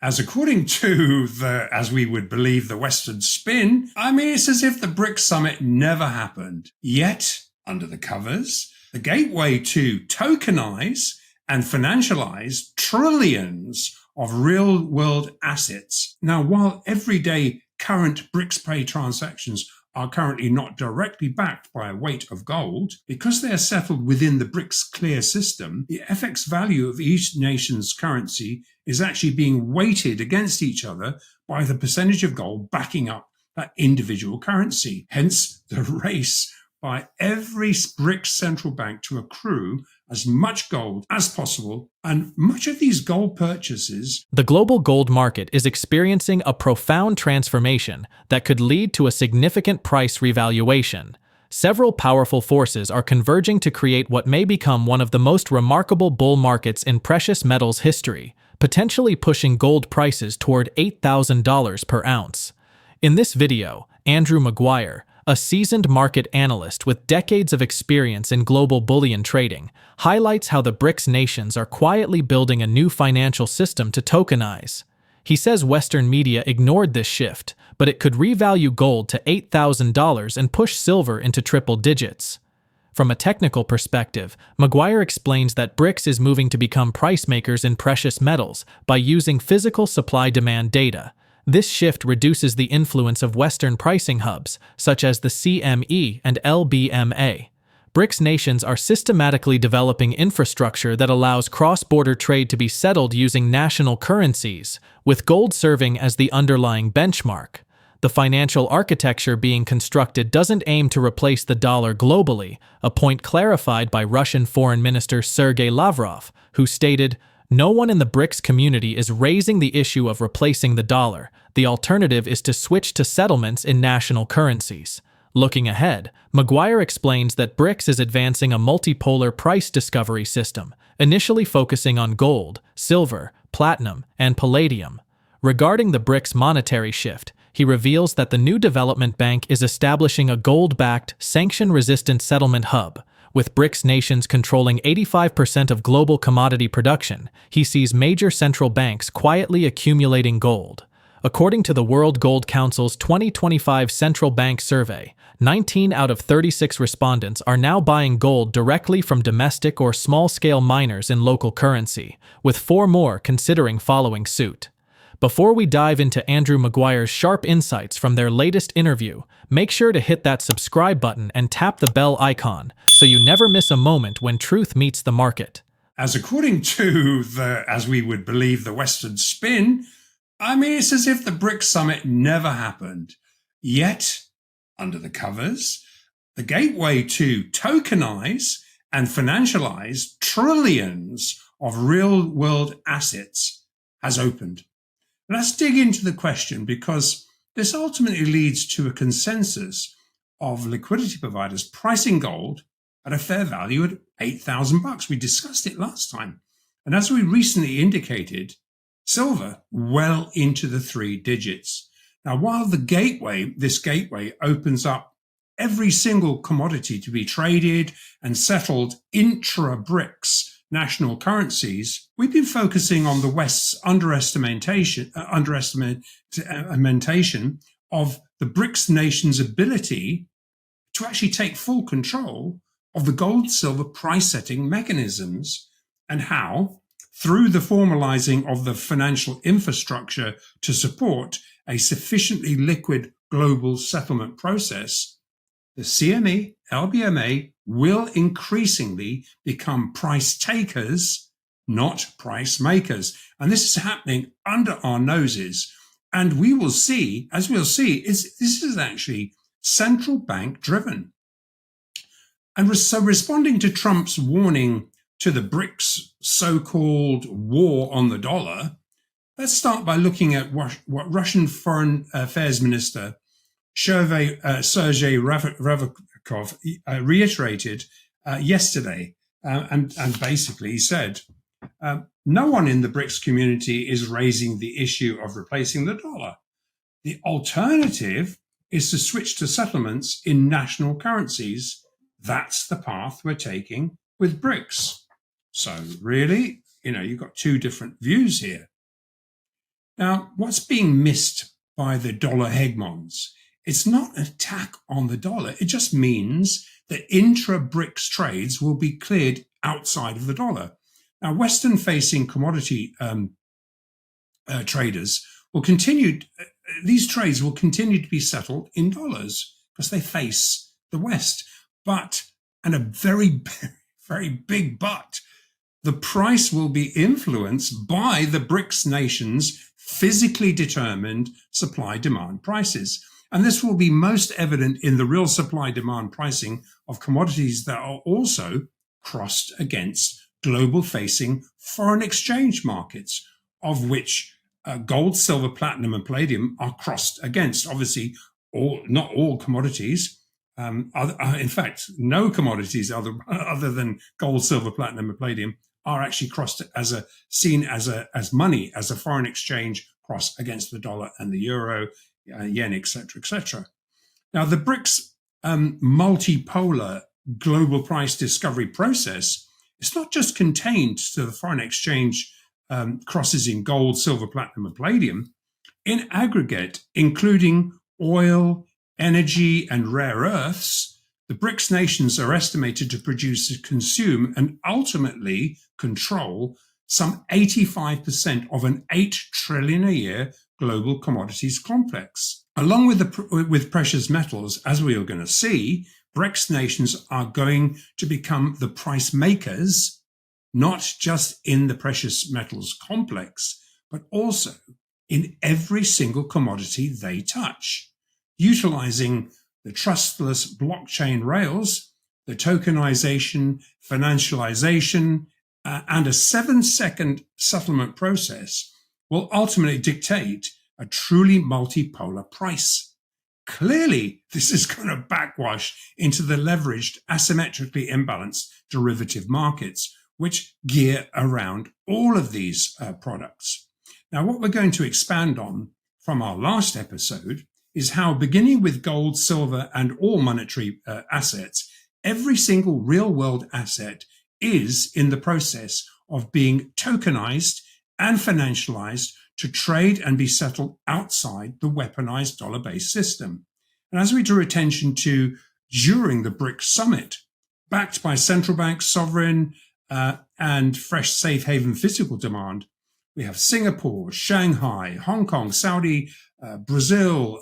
As according to as we would believe, the Western spin, it's as if the BRICS summit never happened. Yet, under the covers, the gateway to tokenize and financialize trillions of real-world assets. Now, while everyday current BRICS pay transactions are currently not directly backed by a weight of gold, because they are settled within the BRICS clear system, the FX value of each nation's currency is actually being weighted against each other by the percentage of gold backing up that individual currency. Hence, the race by every BRICS central bank to accrue as much gold as possible, and much of these gold purchases. The global gold market is experiencing a profound transformation that could lead to a significant price revaluation. Several powerful forces are converging to create what may become one of the most remarkable bull markets in precious metals history, potentially pushing gold prices toward $8,000 per ounce. In this video, AndrewMaguire, a seasoned market analyst with decades of experience in global bullion trading, highlights how the BRICS nations are quietly building a new financial system to tokenize. He says Western media ignored this shift, but it could revalue gold to $8,000 and push silver into triple digits. From a technical perspective, Maguire explains that BRICS is moving to become price makers in precious metals by using physical supply-demand data. This shift reduces the influence of Western pricing hubs, such as the CME and LBMA. BRICS nations are systematically developing infrastructure that allows cross-border trade to be settled using national currencies, with gold serving as the underlying benchmark. The financial architecture being constructed doesn't aim to replace the dollar globally, a point clarified by Russian Foreign Minister Sergey Lavrov, who stated, "No one in the BRICS community is raising the issue of replacing the dollar. The alternative is to switch to settlements in national currencies." Looking ahead, Maguire explains that BRICS is advancing a multipolar price discovery system, initially focusing on gold, silver, platinum, and palladium. Regarding the BRICS monetary shift, he reveals that the new development bank is establishing a gold-backed, sanction-resistant settlement hub. With BRICS nations controlling 85% of global commodity production, he sees major central banks quietly accumulating gold. According to the World Gold Council's 2025 Central Bank Survey, 19 out of 36 respondents are now buying gold directly from domestic or small-scale miners in local currency, with 4 more considering following suit. Before we dive into AndrewMaguire's sharp insights from their latest interview, make sure to hit that subscribe button and tap the bell icon so you never miss a moment when truth meets the market. As according to as we would believe, the Western spin, it's as if the BRICS summit never happened. Yet, under the covers, the gateway to tokenize and financialize trillions of real-world assets has opened. Let's dig into the question, because this ultimately leads to a consensus of liquidity providers pricing gold at a fair value at $8,000. We discussed it last time. And as we recently indicated, silver well into the 3 digits. Now, while this gateway opens up every single commodity to be traded and settled intra-BRICS national currencies, we've been focusing on the West's underestimation of the BRICS nations' ability to actually take full control of the gold-silver price-setting mechanisms, and how, through the formalizing of the financial infrastructure to support a sufficiently liquid global settlement process, the CME, LBMA will increasingly become price takers, not price makers. And this is happening under our noses. And we will see, as we'll see, this is actually central bank driven. And so, responding to Trump's warning to the BRICS so-called war on the dollar, let's start by looking at what Russian Foreign Affairs Minister Sergey Ravkov reiterated yesterday, and basically he said, no one in the BRICS community is raising the issue of replacing the dollar. The alternative is to switch to settlements in national currencies. That's the path we're taking with BRICS. So really, you've got 2 different views here. Now, what's being missed by the dollar hegemons? It's not an attack on the dollar. It just means that intra-BRICS trades will be cleared outside of the dollar. Now, Western-facing commodity traders will continue, these trades will continue to be settled in dollars because they face the West. But, and a very, very big but, the price will be influenced by the BRICS nations' physically determined supply-demand prices. And this will be most evident in the real supply-demand pricing of commodities that are also crossed against global-facing foreign exchange markets, of which gold, silver, platinum, and palladium are crossed against. Obviously, not all commodities. In fact, no commodities other than gold, silver, platinum, and palladium are actually crossed seen as money, as a foreign exchange cross against the dollar and the euro, yen, etc., etc. Now, the BRICS multipolar global price discovery process is not just contained to the foreign exchange crosses in gold, silver, platinum, and palladium. In aggregate, including oil, energy, and rare earths, the BRICS nations are estimated to produce, consume, and ultimately control some 85% of an 8 trillion a year global commodities complex. Along with precious metals, as we are going to see, BRICS nations are going to become the price makers, not just in the precious metals complex, but also in every single commodity they touch, utilizing the trustless blockchain rails, the tokenization, financialization, and a 7-second settlement process will ultimately dictate a truly multipolar price. Clearly, this is going to backwash into the leveraged, asymmetrically imbalanced derivative markets, which gear around all of these products. Now, what we're going to expand on from our last episode is how, beginning with gold, silver, and all monetary assets, every single real-world asset is in the process of being tokenized and financialized to trade and be settled outside the weaponized dollar-based system. And as we drew attention to during the BRICS Summit, backed by central banks, sovereign, and fresh safe haven physical demand, we have Singapore, Shanghai, Hong Kong, Saudi, Brazil,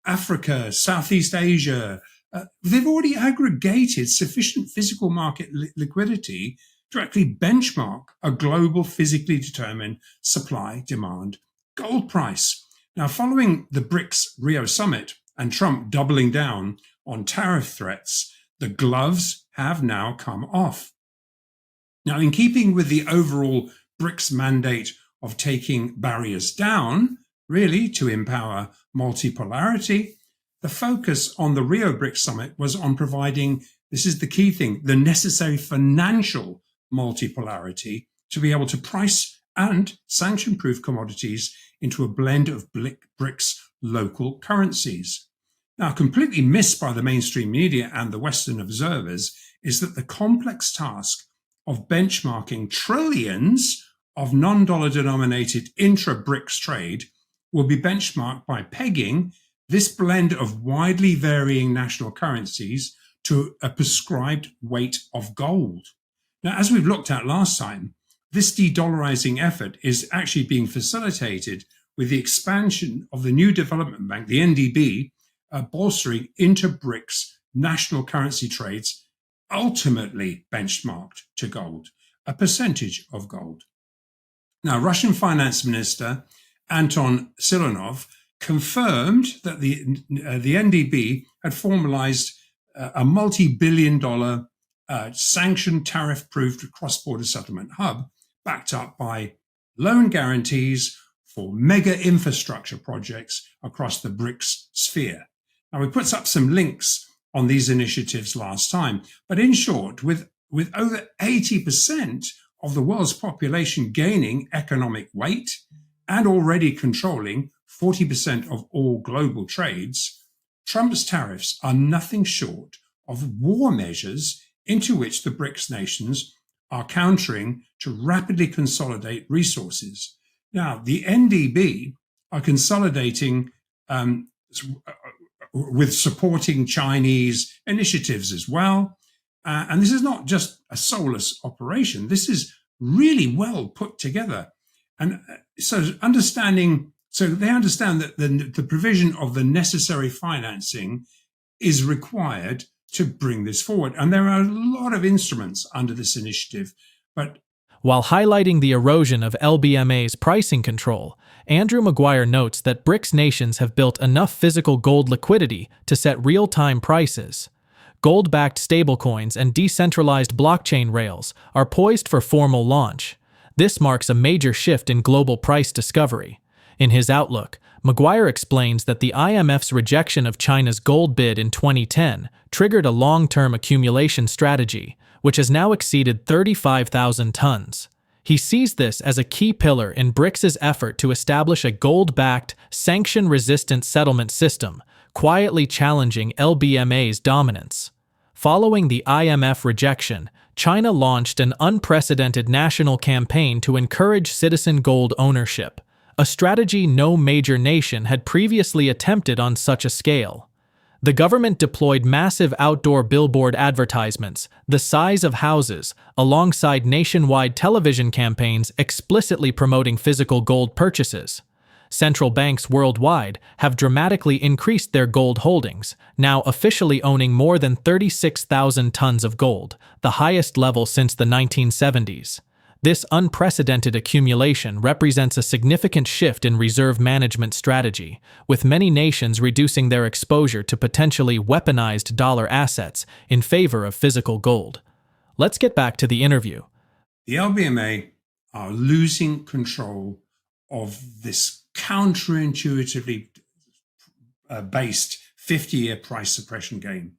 Africa, Southeast Asia. They've already aggregated sufficient physical market liquidity to actually benchmark a global physically determined supply-demand gold price. Now, following the BRICS Rio Summit and Trump doubling down on tariff threats, the gloves have now come off. Now, in keeping with the overall BRICS mandate of taking barriers down, really to empower multipolarity, the focus on the Rio BRICS Summit was on providing, this is the key thing, the necessary financial multipolarity to be able to price and sanction-proof commodities into a blend of BRICS local currencies. Now, completely missed by the mainstream media and the Western observers is that the complex task of benchmarking trillions of non-dollar denominated intra-BRICS trade will be benchmarked by pegging this blend of widely varying national currencies to a prescribed weight of gold. Now, as we've looked at last time, this de-dollarizing effort is actually being facilitated with the expansion of the new development bank, the NDB, bolstering inter-BRICS national currency trades, ultimately benchmarked to gold, a percentage of gold. Now, Russian Finance Minister Anton Siluanov confirmed that the NDB had formalized a multi-billion-dollar sanctioned tariff-proofed cross-border settlement hub backed up by loan guarantees for mega infrastructure projects across the BRICS sphere. Now, we put up some links on these initiatives last time, but in short, with over 80% of the world's population gaining economic weight and already controlling 40% of all global trades, Trump's tariffs are nothing short of war measures into which the BRICS nations are countering to rapidly consolidate resources. Now, the NDB are consolidating with supporting Chinese initiatives as well. And this is not just a soulless operation. This is really well put together. And so they understand that the provision of the necessary financing is required to bring this forward. And there are a lot of instruments under this initiative. But while highlighting the erosion of LBMA's pricing control, AndrewMaguire notes that BRICS nations have built enough physical gold liquidity to set real-time prices. Gold-backed stablecoins and decentralized blockchain rails are poised for formal launch. This marks a major shift in global price discovery. In his outlook, Maguire explains that the IMF's rejection of China's gold bid in 2010 triggered a long-term accumulation strategy, which has now exceeded 35,000 tons. He sees this as a key pillar in BRICS' effort to establish a gold-backed, sanction-resistant settlement system, quietly challenging LBMA's dominance. Following the IMF rejection, China launched an unprecedented national campaign to encourage citizen gold ownership, a strategy no major nation had previously attempted on such a scale. The government deployed massive outdoor billboard advertisements, the size of houses, alongside nationwide television campaigns explicitly promoting physical gold purchases. Central banks worldwide have dramatically increased their gold holdings, now officially owning more than 36,000 tons of gold, the highest level since the 1970s. This unprecedented accumulation represents a significant shift in reserve management strategy, with many nations reducing their exposure to potentially weaponized dollar assets in favor of physical gold. Let's get back to the interview. The LBMA are losing control of this counterintuitively based 50-year price suppression game,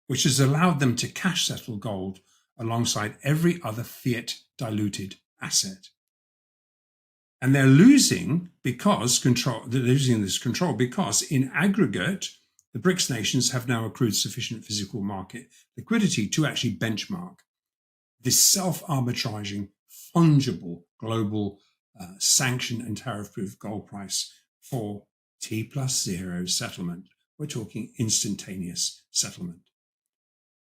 which has allowed them to cash settle gold alongside every other fiat diluted asset. And they're losing this control because in aggregate, the BRICS nations have now accrued sufficient physical market liquidity to actually benchmark this self-arbitraging, fungible global sanction and tariff-proof gold price for T+0 settlement. We're talking instantaneous settlement.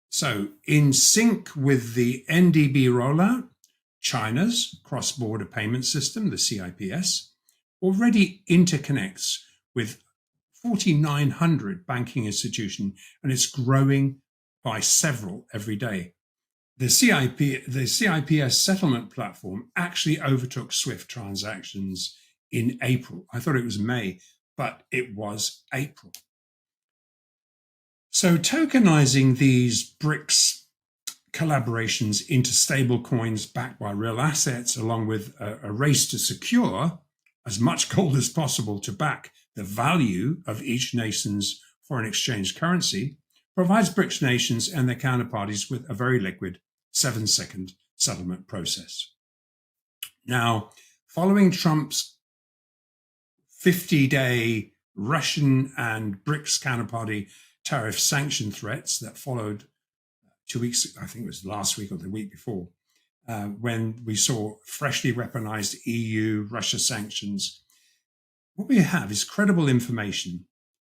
So in sync with the NDB rollout, China's cross-border payment system, the CIPS, already interconnects with 4,900 banking institutions, and it's growing by several every day. The CIPS settlement platform actually overtook SWIFT transactions in April. I thought it was May, but it was April. So tokenizing these BRICS collaborations into stable coins backed by real assets, along with a race to secure as much gold as possible to back the value of each nation's foreign exchange currency, provides BRICS nations and their counterparties with a very liquid 7-second settlement process. Now, following Trump's 50-day Russian and BRICS counterparty tariff sanction threats that followed 2 weeks, I think it was last week or the week before, when we saw freshly weaponized EU-Russia sanctions, what we have is credible information.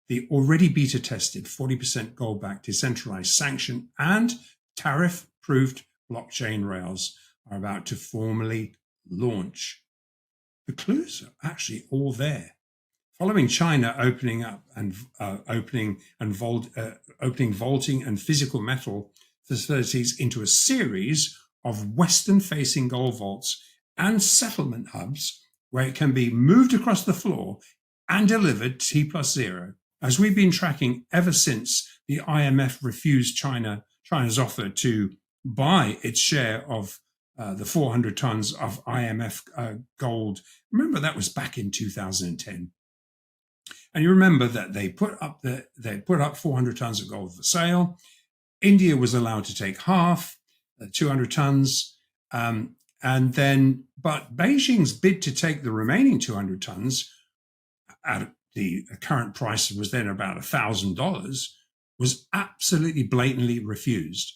The already beta-tested 40% gold-backed decentralized sanction and tariff-proofed blockchain rails are about to formally launch. The clues are actually all there. Following China opening up and opening vaulting and physical metal facilities into a series of Western-facing gold vaults and settlement hubs where it can be moved across the floor and delivered T+0, as we've been tracking ever since the IMF refused China's offer to buy its share of the 400 tons of IMF gold. Remember, that was back in 2010. And you remember that they put up 400 tons of gold for sale. India was allowed to take half, 200 tons, but Beijing's bid to take the remaining 200 tons at the current price was then about $1,000, was absolutely blatantly refused.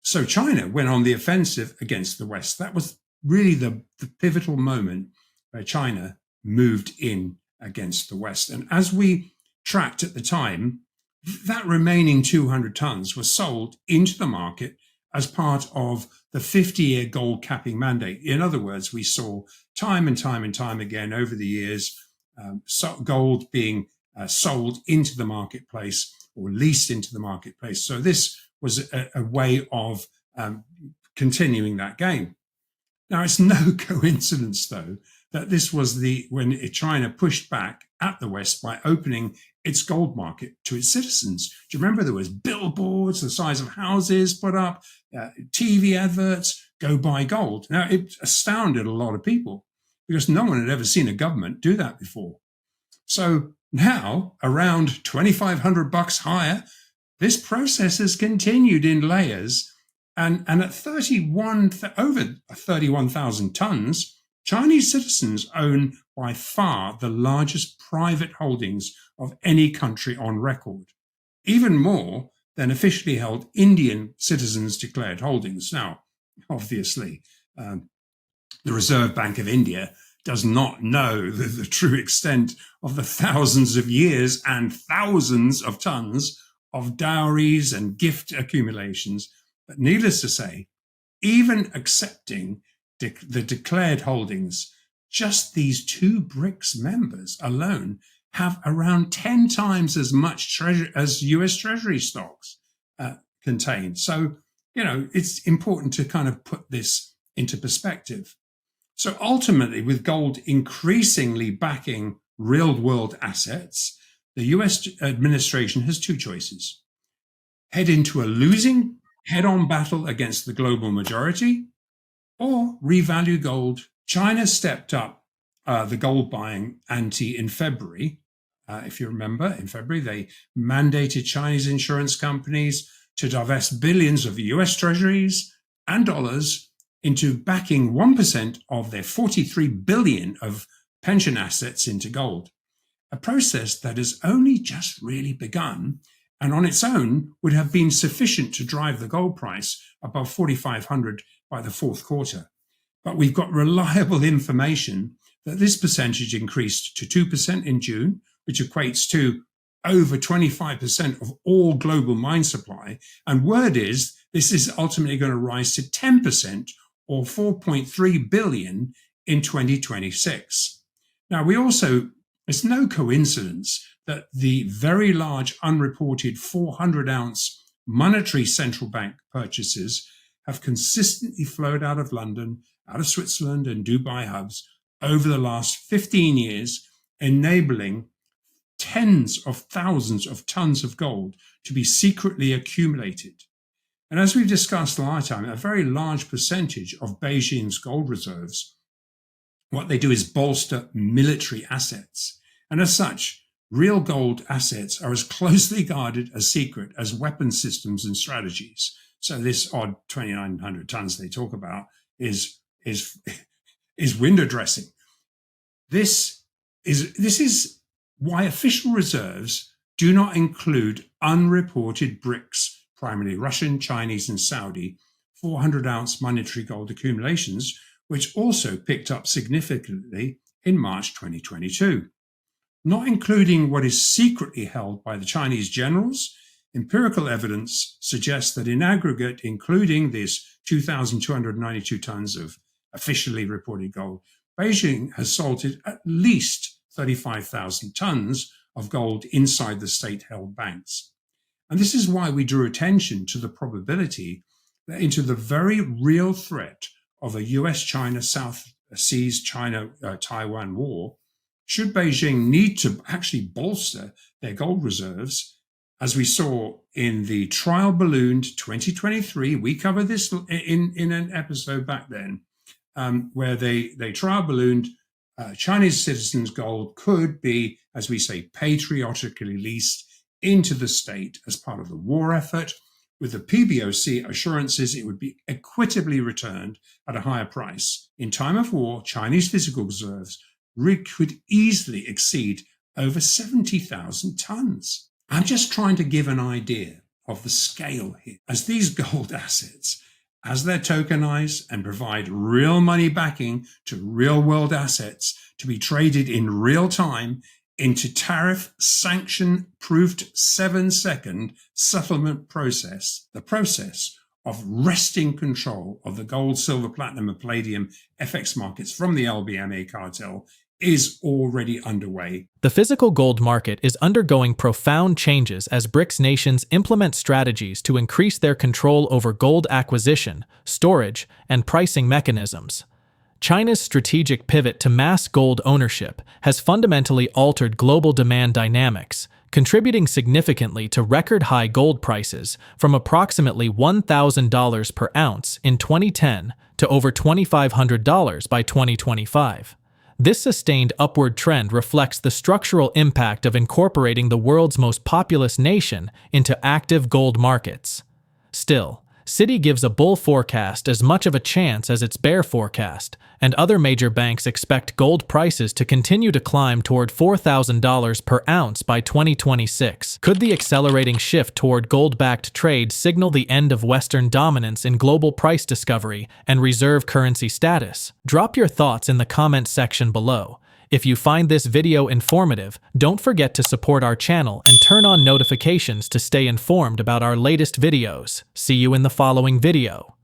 So China went on the offensive against the West. That was really the pivotal moment where China moved in against the West. And as we tracked at the time, that remaining 200 tons was sold into the market as part of the 50-year gold capping mandate. In other words, we saw time and time and time again over the years, gold being sold into the marketplace or leased into the marketplace. So this was a way of continuing that game. Now, it's no coincidence, though, that this was when China pushed back at the West by opening its gold market to its citizens. Do you remember there was billboards the size of houses put up, TV adverts, go buy gold? Now, it astounded a lot of people because no one had ever seen a government do that before. So now, around $2,500 higher, this process has continued in layers. And at over 31,000 tons, Chinese citizens own by far the largest private holdings of any country on record, even more than officially held Indian citizens' declared holdings. Now, obviously, the Reserve Bank of India does not know the true extent of the thousands of years and thousands of tons of dowries and gift accumulations. But needless to say, even accepting the declared holdings, just these two BRICS members alone have around 10 times as much as US Treasury stocks contain. So, it's important to kind of put this into perspective. So ultimately, with gold increasingly backing real-world assets, the US administration has two choices: head into a losing head-on battle against the global majority, or revalue gold. China stepped up the gold buying ante in February. If you remember, in February, they mandated Chinese insurance companies to divest billions of US treasuries and dollars into backing 1% of their 43 billion of pension assets into gold, a process that has only just really begun and on its own would have been sufficient to drive the gold price above 4,500 by the fourth quarter. But we've got reliable information that this percentage increased to 2% in June, which equates to over 25% of all global mine supply. And word is this is ultimately going to rise to 10% or 4.3 billion in 2026. Now, it's no coincidence that the very large unreported 400-ounce monetary central bank purchases have consistently flowed out of London, out of Switzerland and Dubai hubs over the last 15 years, enabling tens of thousands of tons of gold to be secretly accumulated. And as we've discussed last time, a very large percentage of Beijing's gold reserves, what they do is bolster military assets. And as such, real gold assets are as closely guarded a secret as weapon systems and strategies. So this odd 2,900 tons they talk about is window dressing. This is why official reserves do not include unreported BRICS, primarily Russian, Chinese, and Saudi, 400-ounce monetary gold accumulations, which also picked up significantly in March 2022. Not including what is secretly held by the Chinese generals, empirical evidence suggests that in aggregate, including this 2,292 tons of officially reported gold, Beijing has salted at least 35,000 tons of gold inside the state-held banks. And this is why we drew attention to the probability that into the very real threat of a US-China South Seas China-Taiwan war, should Beijing need to actually bolster their gold reserves, as we saw in the trial ballooned 2023, we covered this in an episode back then, where they trial ballooned Chinese citizens' gold could be, as we say, patriotically leased into the state as part of the war effort, with the PBOC assurances it would be equitably returned at a higher price. In time of war, Chinese physical reserves could easily exceed over 70,000 tons. I'm just trying to give an idea of the scale here, as these gold assets as they're tokenized and provide real money backing to real-world assets to be traded in real time into tariff sanction-proofed 7-second settlement process, the process of wresting control of the gold, silver, platinum, and palladium FX markets from the LBMA cartel is already underway. The physical gold market is undergoing profound changes as BRICS nations implement strategies to increase their control over gold acquisition, storage, and pricing mechanisms. China's strategic pivot to mass gold ownership has fundamentally altered global demand dynamics, contributing significantly to record-high gold prices from approximately $1,000 per ounce in 2010 to over $2,500 by 2025. This sustained upward trend reflects the structural impact of incorporating the world's most populous nation into active gold markets. Still, Citi gives a bull forecast as much of a chance as its bear forecast, and other major banks expect gold prices to continue to climb toward $4,000 per ounce by 2026. Could the accelerating shift toward gold-backed trade signal the end of Western dominance in global price discovery and reserve currency status? Drop your thoughts in the comments section below. If you find this video informative, don't forget to support our channel and turn on notifications to stay informed about our latest videos. See you in the following video.